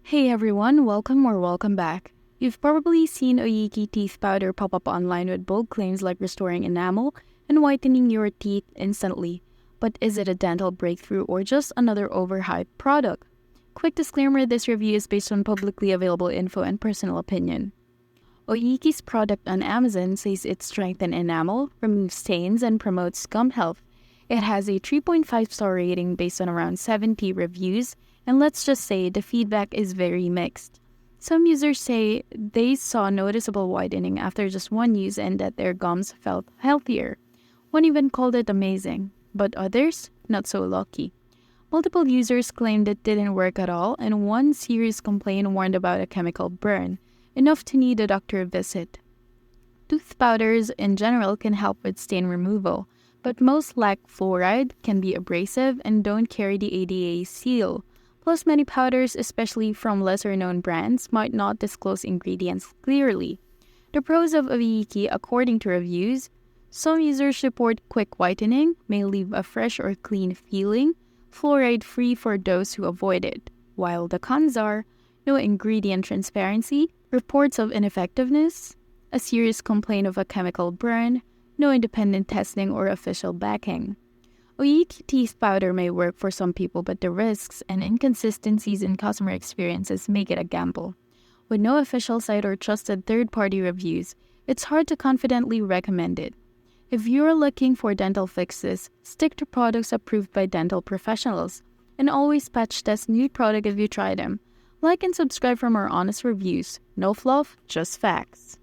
Hey everyone, welcome back. You've probably seen Oyikey Teeth Powder pop up online with bold claims like restoring enamel and whitening your teeth instantly. But is it a dental breakthrough or just another overhyped product? Quick disclaimer, this review is based on publicly available info and personal opinion. Oyikey's product on Amazon says it strengthens enamel, removes stains, and promotes gum health. It has a 3.5-star rating based on around 70 reviews, and let's just say the feedback is very mixed. Some users say they saw noticeable whitening after just one use and that their gums felt healthier. One even called it amazing, but others, not so lucky. Multiple users claimed it didn't work at all, and one serious complaint warned about a chemical burn, enough to need a doctor visit. Tooth powders in general can help with stain removal, but most lack fluoride, can be abrasive, and don't carry the ADA seal. Plus, many powders, especially from lesser-known brands, might not disclose ingredients clearly. The pros of Oyikey, according to reviews: some users report quick whitening, may leave a fresh or clean feeling, fluoride-free for those who avoid it, while the cons are no ingredient transparency, reports of ineffectiveness, a serious complaint of a chemical burn, no independent testing or official backing. Oyikey Teeth Powder may work for some people, but the risks and inconsistencies in customer experiences make it a gamble. With no official site or trusted third-party reviews, it's hard to confidently recommend it. If you're looking for dental fixes, stick to products approved by dental professionals, and always patch test new product if you try them. Like and subscribe for more honest reviews. No fluff, just facts.